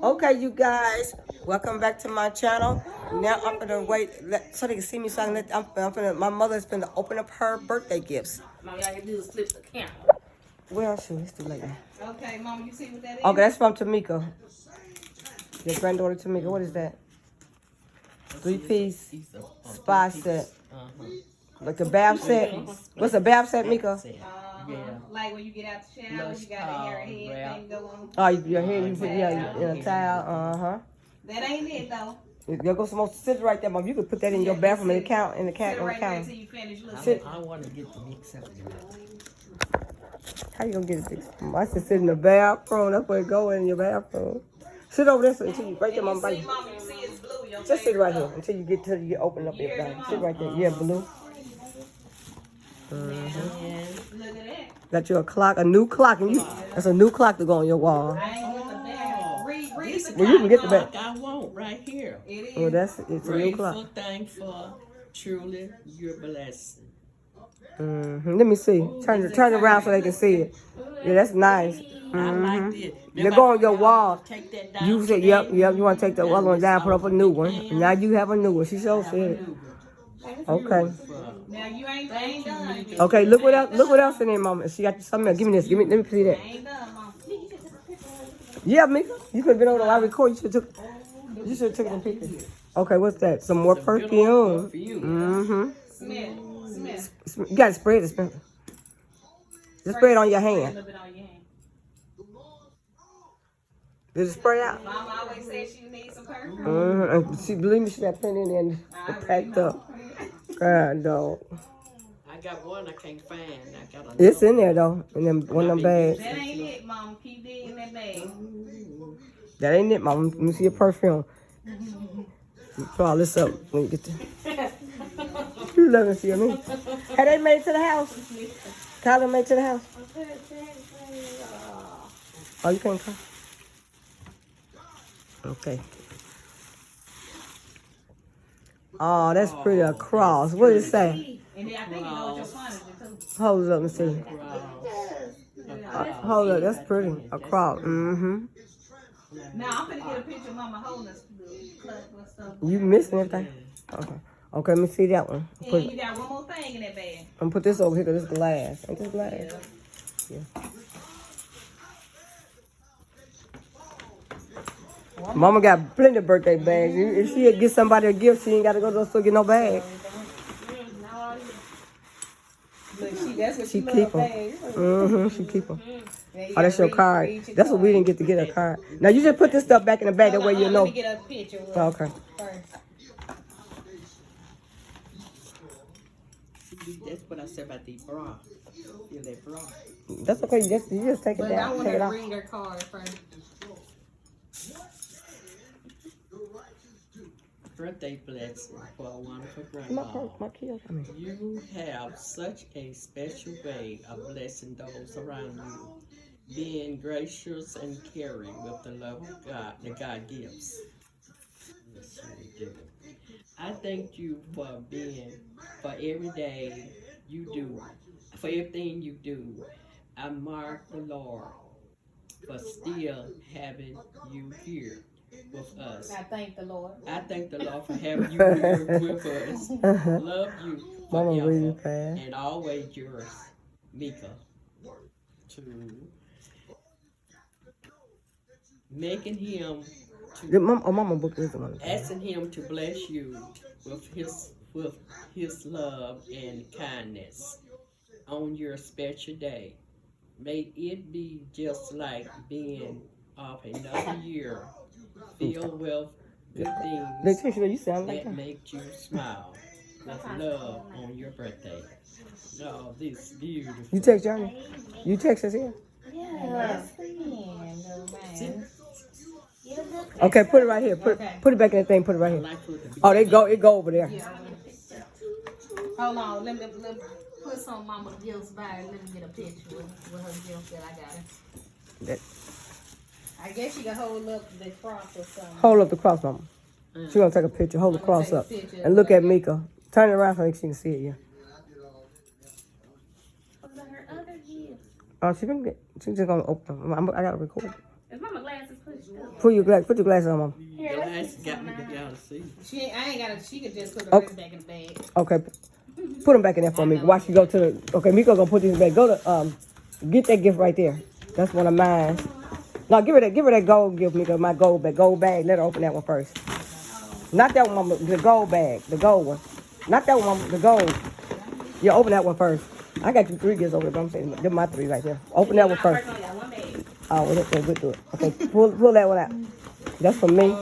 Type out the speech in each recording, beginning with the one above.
Okay, you guys, welcome back to my channel. Now I'm gonna wait so they can see me. So I can my mother's gonna open up her birthday gifts. Mom, y'all can do is flip the camera. Well, shoot, it's too late now. Okay, Mama, you see what that is? Okay, that's from Tamika. Your granddaughter Tamika. What is that? 3-piece spa set. Like a bath set. What's a bath set, Mika? Yeah. Like when you get out the shower, you got a hair head thing go on. Oh, your hair, you put in a towel. That ain't it though. There goes some more scissors right there, Mom. You could put that in your bathroom in the count Sit on the right there counter. till you finish. Look. I want to get the mix up. How you gonna get it fixed? I should sit in the bathroom. That's where it go in your bathroom. Sit over there until you right there, Mom. See, Mama, you see it's blue. Your Just sit favorite right here color. until you get open up your bag. Sit right there. Yeah, blue. Look at that. Got you a new clock, and that's a new clock to go on your wall. I ain't get the bag. Read the Well, you can get the bag. I want right here. It is. Well, it's a new Grateful, clock. thankful, truly, your blessing. Let me see. Turn it around so they can see it. Yeah, that's nice. I like it. They go on your wall. Take that down. You said, yep. You want to take the other one down, put up a new one. And now you have a new one. She so said. Okay. Now you ain't done. Okay. Look what else in there, Mama. She got something else. Give me this. Let me see that. Ain't done, Mama. Yeah, Mika. You could have been over there. I record. You should have took some pictures. Okay, what's that? Some more perfume. Smith. You gotta spray it, Spencer. Just spray it on your A hand. little bit on your hand. Did it spray out? Mama always said she needs some perfume. And she believe me, she got plenty in there and packed up. God, dog. I got one I can't find. I got another. It's in there though, in them one of them bags. That ain't it, Mama. Keep digging that bag. That ain't it, Mom. Let me see your perfume. You put all this up when you get there. You love to see me. Had they made it to the house? Tyler made it to the house? Oh, you can't come? Okay. Oh, that's pretty. A cross. What does it say? And then I think you know what your punishment too. Hold it up and see. Hold up. That's pretty. A cross. Now I'm gonna get a picture of Mama holding us clutch and stuff. You missing everything? Okay. Okay, let me see that one. And you got one more thing in that bag. I'm gonna put this over here because it's glass. Ain't this glass? Yeah. Mama got plenty of birthday bags. If she get somebody a gift, she ain't got to go to the store get no bag. Look, that's what She keep them. She keep them. Oh, that's your card. That's what we didn't get to get a card. Now you just put this stuff back in the bag. That way you know. Let me get a picture. Oh, okay. First. That's what I said about the bra. Feel that bra. That's okay. You just take it But I down. want Take her it to off. read her card first. Birthday blessing for a wonderful My grandma. purse, my kids. I mean, You have such a special way of blessing those around you, being gracious and caring with the love of God that God gives. Yes, you do. I thank you for every day you do, for everything you do. I mark the Lord for still having you here with us. I thank the Lord. I thank the Lord for having you here with us. Love you Mama really forever fast. and always yours, Mika. To making him Mama book is the one. asking him to bless you with his love and kindness on your special day. May it be just like being of another year filled with good things Letitia, you sound like that her. make you smile with love on your birthday. Oh, this beautiful. You text Johnny? You text us here? Yes. Okay, put it right here. Put it back in the thing. Put it right I here. like for it to be Oh, it go over there. Hold on, let me put some Mama gifts by. Let me get a picture with her gifts that I got her. That- I guess she can hold up the cross or something. Hold up the cross, Mama. She gonna take a picture. Hold the I'm gonna cross take a up picture. and look at Mika. Turn it around so she can see it. Yeah. What about her other gifts? Oh, she's just gonna open them. I gotta record it. Is mama glasses pushed up? Put your glasses on, mama. Here, Your let's ass got me to y'all see. I ain't gotta. She could just put the Okay. rest back in the bag. Okay, put them back in there for me. Watch you go to the. Okay, Miko gonna put these back. Go to get that gift right there. That's one of mine. No, give her that gold gift, Miko. My gold bag. Let her open that one first. Not that one, mama. The gold bag, the gold one. Not that one, mama. The gold. You open that one first. I got you 3 gifts over there, but I'm saying they're my 3 right there. Open that one first. I got one bag. Oh, well, that's good to it. Okay, pull that one out. That's for me.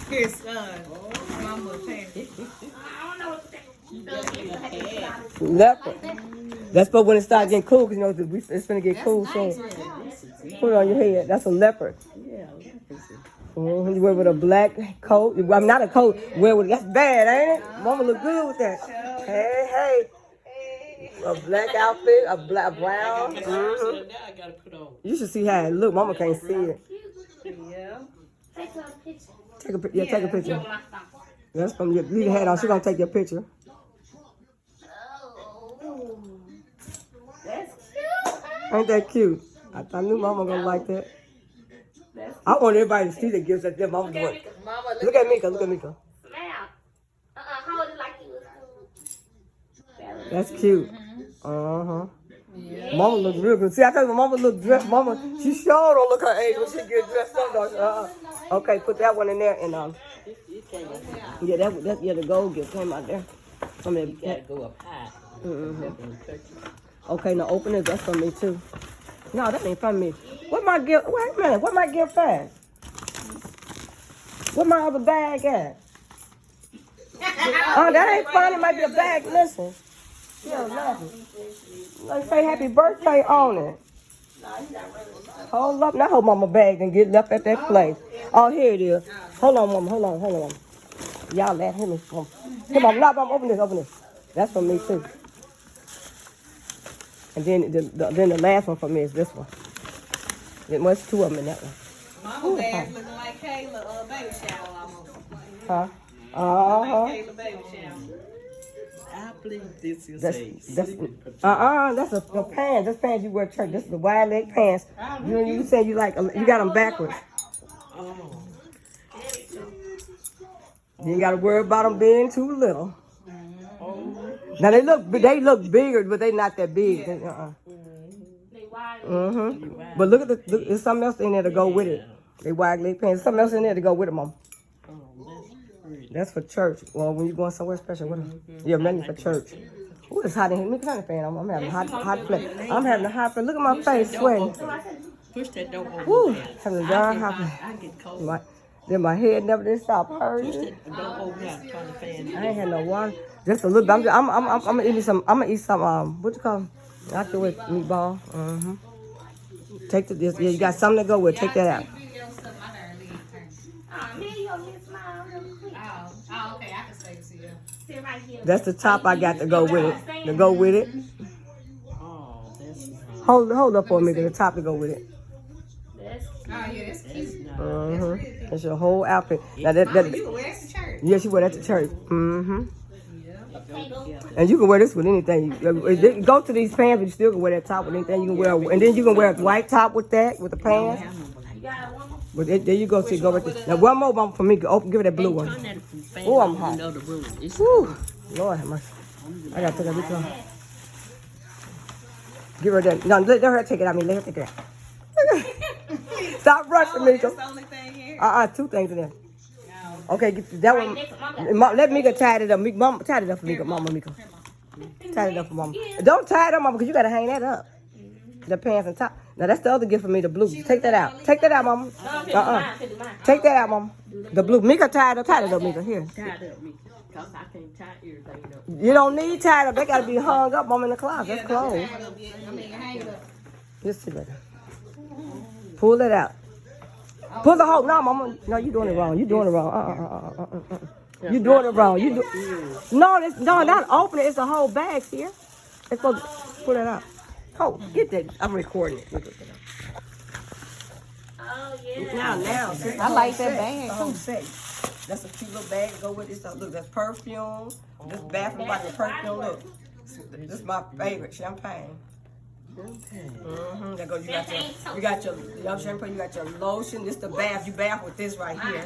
Here's mama change. Leopard. That's for when it starts getting cool, because you know it's gonna get cool soon. Put it on your head. That's a leopard. Yeah, You wear with a black coat. I'm not a coat. Wear with that's bad, ain't it? Mama look good with that. Hey. A black outfit, a black brown. now I gotta put on. You should see how it look. Mama can't see it. Yeah. Take a picture. That's from your leave the hat on. She gonna take your picture. Ain't that cute? I knew Mama gonna like that. I want everybody to see the gifts that their mama doing. Look at Mika. Smile. Hold it like you was cool. That's cute. Mama look real good. See, I tell you, Mama look dressed. Mama, she sure don't look her age when she get dressed up. Okay, put that one in there and yeah, the gold gift came out there. I mean, You gotta go up high. okay, now open it. That's for me too. No, that ain't for me. What my gift? Wait a minute. What my gift at? What my other bag at? Oh, that ain't fun. It might be a bag. Listen. Yeah, nothing. Like say happy birthday on it. Hold up. Now hold mama bag and get left at that place. Oh, here it is. Hold on, mama. Hold on. Y'all let him. Come on, mama, open this. That's for me too. And then the last one for me is this one. There's 2 of them in that one. Mama bag looking like Kayla baby shower almost. Huh? Kayla baby shower. I believe this is That's a that's sleeping pajamas. that's a pants. That's pants you wear to church. This is the wide leg pants. You said you got them backwards. Oh, You ain't got to worry about them being too little. Now they look bigger, but they not that big. They wide. But look at there's something else in there to go with it. They wide leg pants. Something else in there to go with it, mom. oh, that's pretty. That's for church. Well, when you going somewhere special with them. Yeah, mainly for church. Ooh, it's hot in here. Look at the fan. I'm having a hot flash. I'm having a hot flash. Look at my face sweating. Push that door open. Woo, there. having a darn hot flash. I get cold. Then my head never did stop Push hurting. that door open out and turn the fan. I ain't had no water. Just a little bit. I'm gonna eat some. I'm gonna eat some. What you call them? After with meatball. Take this. Yeah, you got something to go with. Take that out. Oh, man, you gonna get smile real quick. Oh, okay. I can stay to see you. Sit right here. That's the top I got to go with it. To go with it. Oh, that's nice. Hold up for me. The top to go with it. That's Oh, yeah, that's cute. That's nice. That's your whole outfit. Now You can wear it to church. yeah, she wear that to church. potato. And you can wear this with anything. You go to these pants, but you still can wear that top with anything. You can wear, and then you can wear a white top with that, with the pants. You got one more? But there you go. See, go right there. Now one more one for me. Open, give her that blue one. Turn that fan Oh, I'm on hot. in the other room. It's Woo, Lord have mercy. I gotta take that bitch off. Give her that. No, let her take it. I mean, let her take it out. Stop rushing me. That's the only thing here. 2 things in there. Okay, get that one. Let Mika tie it up. Mama, tie it up for Mika. Mama, Mika. Tie it up for Mama. Don't tie it up, Mama, because you gotta hang that up. The pants and top. Now that's the other gift for me, the blue. Take that out. Take that out, Mama. Take that out, Mama. The blue. Mika tie it up, Mika. Here. tied up me. Cause I can't tie everything up. You don't need tied up. They gotta be hung up, Mama, in the closet. That's clothes. I mean, hang it up. Just sit there. Pull it out. Pull the whole. No, Mama. No, you doing it wrong. You doing it wrong. You doing it wrong. No, not open it. It's a whole bag here. It's supposed to pull it out. Oh, get that. I'm recording it. Oh, yeah. Now. I like that bag, too. That's a cute little bag. Go with this. Look, that's perfume. This bathroom like a perfume. Look, this is my favorite champagne. Mm-hmm. There goes, you got your love shampoo, you got your lotion. This the bath. You bath with this right here.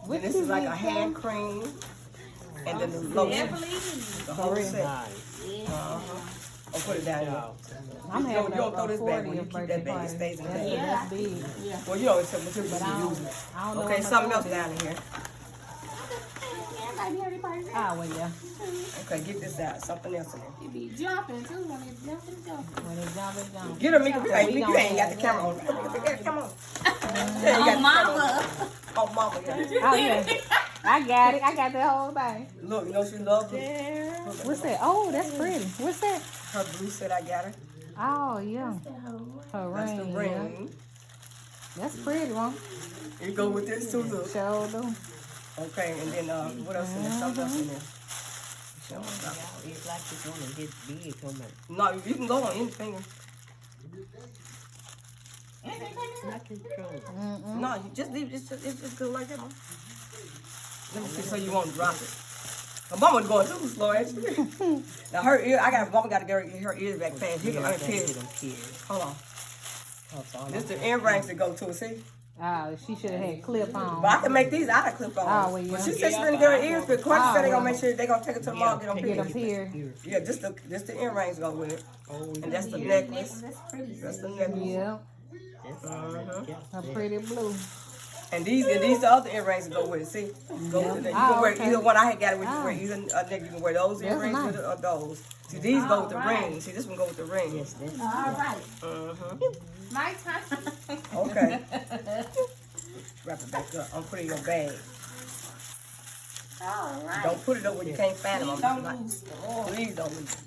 Then this is like a hand cream. And then the lotion. The whole set. I'll put it down here. I'm You having don't throw a this bag 40th when you keep birthday that bag. It party. stays in the bag. That's big. Well, you know, it's something to But I use don't, it. I don't know. Okay, how something much else down in here. Ah, well, yeah. Okay, get this out. Something else in there. You be jumping too when it's jumping. When it's down, it's down. Get her, Mika. You ain't, We you gonna ain't got the have camera on. Mika, come on. Yeah, you got the camera on. Oh, mama. Yeah. Oh, yeah. I got it. I got the whole thing. Look, you know she loves it. What's that? Oh, that's pretty. What's that? Her blue set I got her. Oh, yeah. Her That's the ring. ring. Yeah. That's pretty, one. It go with this too, look. Sure do. Okay, and then what else in there? Something else in there. It's like it's gonna get big on me. No, you can go on any finger. Like it's true. No, you just leave it. It's just good like that, Mom. Let me see so you won't drop it. My mama's going too slow, actually. Now her ear, mama got to get her ears back fast. You can Hold on. This the earrings that go to it, see? Oh, she should have had clip on. But I can make these out of clip on. Oh, well, yeah. But she said she didn't get her ears fit. Quite said they gonna make sure they gonna take it to the mall, get them Get them pierced. here. Yeah, just the earrings go with it. And that's the necklace. That's the necklace. Yeah. A pretty blue. And these the other earrings that go with it. See, go with it. You can wear either one. I had got it. When you wear either neck, you can wear those That's earrings nice. with it or those. See, these go with the ring. See, this one go with the ring. Yes, that's All right. Mm-hmm. Nice. Okay. Wrap it back up. I'm putting it in your bag. All right. Don't put it up where you can't find them. Don't lose. Please don't lose them.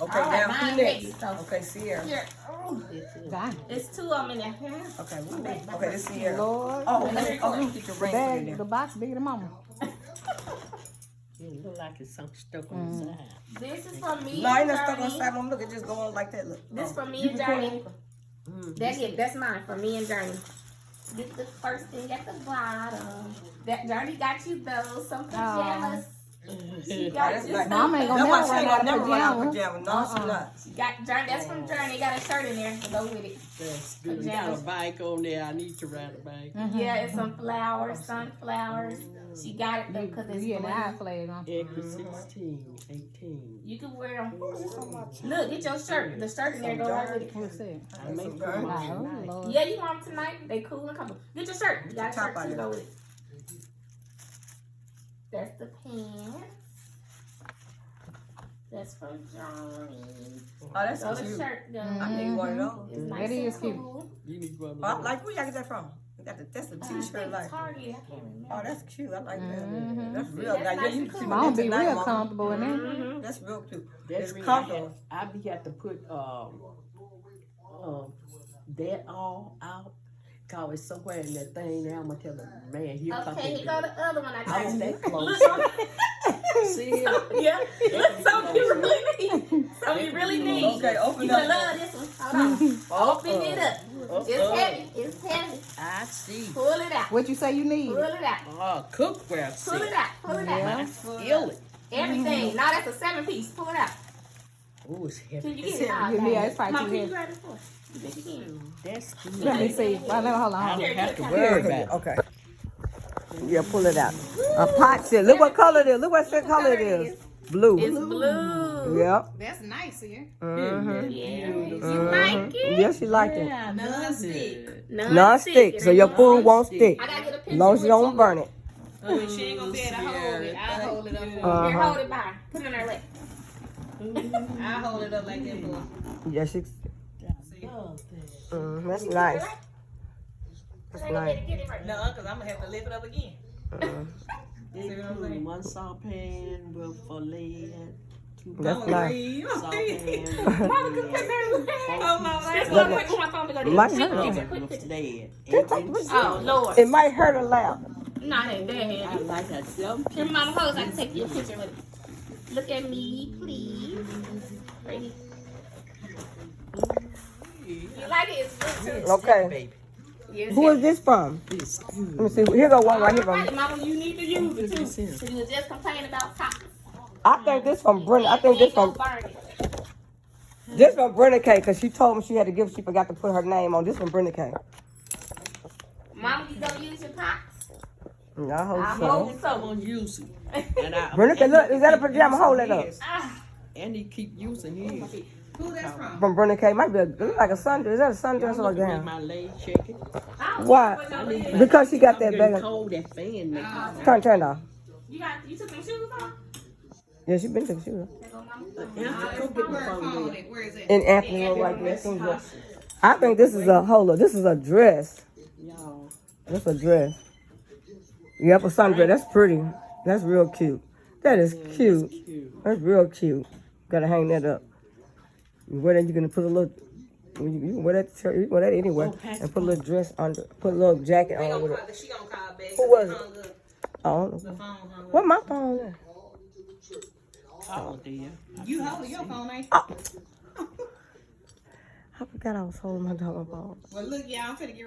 Okay, All right, now who mine next? next, so- Okay, Sierra. Here. Oh, Dang. it's two of them in there. Okay, okay, this Sierra. Lord. Oh, you can get your The ring put in bag, there. the box bigger than mama. it look like it's something stuck on the side. This is from me No, I ain't and not stuck on Journey. side. Mom, look, it just go on like that. Look. This from me You and can put Journey. it- That's it. That's mine for me and Journey. Get the first thing at the bottom. That Journey got you those some pajamas. She got That's you like, Mama ain't gonna that's why never she run ain't out gonna of never run out of pajamas. pajamas. No, she not. She got Journey. That's from Journey. Got a shirt in there to go with it. That's good. You got a bike on there. I need to ride a bike. Yeah, it's some flowers, sunflowers. She got it though because it's You get blue. an eye flag on. Extra 16, 18. You can wear them. Look, get your shirt. The shirt in there go right with it. What's that? I make Okay. fun Oh, Lord. Yeah, you want them tonight? They cool and comfortable. Get your shirt. You got a Top shirt out to here. go with it. That's the pants. That's from Johnny. Oh, that's So the cute. shirt goes. I need one of those. It's nice That and is cute. cool. You need one of Oh, I those. like where y'all get that from? You got the, that's the I t-shirt think like. Target. I can't remember. Oh, that's cute. I like that. Mhm. That's real. That's Now, nice you and can cool. see Mama what be tonight, real Mama. comfortable in there. Mhm. That's real cute. That's It's really comfortable. I be got to put that all out. Cause it's somewhere in that thing there. I'm gonna tell the man he'll come Okay, get here go the other one I I was got. that close. See it? Yeah, look, something you really need. Something you really need. Okay, open You up. gonna love this one. Hold on. Open it up. It's heavy. It's heavy. I see. Pull it out. What you say you need? Pull it out. Oh, cookware Pull it set. out. Pull it out. Yeah. Skillet. Everything. Now that's a 7-piece. Pull it out. Oh, it's Can heavy. you get it? Yeah, yeah, it's probably Mom, too can you heavy. grab it for us? You think you can? That's good. Let me see. Well, hold I on. don't have to Yeah, worry about it. okay. Yeah, pull it out. A pot set. Look what color it is. Look what color it is. Blue. It's blue. Yep. That's nice here. Mm-hmm. Yeah. You like it? Yes, she liked it. Yeah, Non-stick. Non-stick, so your food won't stick. I gotta get a picture. As long as you don't burn it. She ain't gonna be able to hold it. I'll hold it up for her. Here, Uh-huh. hold it by her. Put it in her lap. I'll hold it up like that for her. Yeah, she. That's nice. That's nice. Get it right. No, because I'm going to have to lift it up again. They include one sautepan with a lid, two That's nice. sautepan Mama, come with here. Oh, my Just God. one quick, put my phone to go My there. turn. Quick picture, quick with picture. lead. Oh, Lord. It might hurt her loud. Not that I bad. like that self. Here, Mama, hold so I can take you a picture with it. Look at me, please. Right here. You like it? It's good too. Okay. Baby. Yes, Who is this from? It's good. Let me see. Here go one right here Alright, from. Mama, you need to use it too. This here. So you just complain about tops. I think this from Brenda. I think this You ain't from. gonna burn it. This from Brenda K, because she told me she had a gift. She forgot to put her name on. This from Brenda K. Mama, you gonna use your pots? I I hope hope so. Someone use it. And Brenda K, look, is that a pajama? Hold that up. And he keep using his. Who that's from? From Brenda K. Might be a, it look like a sundress. Is that a sundress or a gown? My leg check it. Why? Because she got that I'm bag. getting cold, that fan makes me. Turn off. You took some shoes off? Yeah, she been to the shoes. There go Mama. Go get the Where phone phone there. at? Where is it? In Anthony room right there. I think this is a hold up. This is a dress. Y'all. That's a dress. Yep, a sundress. That's pretty. That's real cute. That is cute. Cute. That's real cute. Gotta hang that up. You wear that, you're gonna put a little. You can wear that. You can wear that anywhere, and put a little dress under. Put a little jacket They on gonna with call, it. she gonna call back. Who was it? Hung up. I don't know. The phone hung up. What my phone is? Oh dear. You holding your phone, ain't you? I forgot I was holding my dog phone. Well, look, y'all, I'm finna get ready.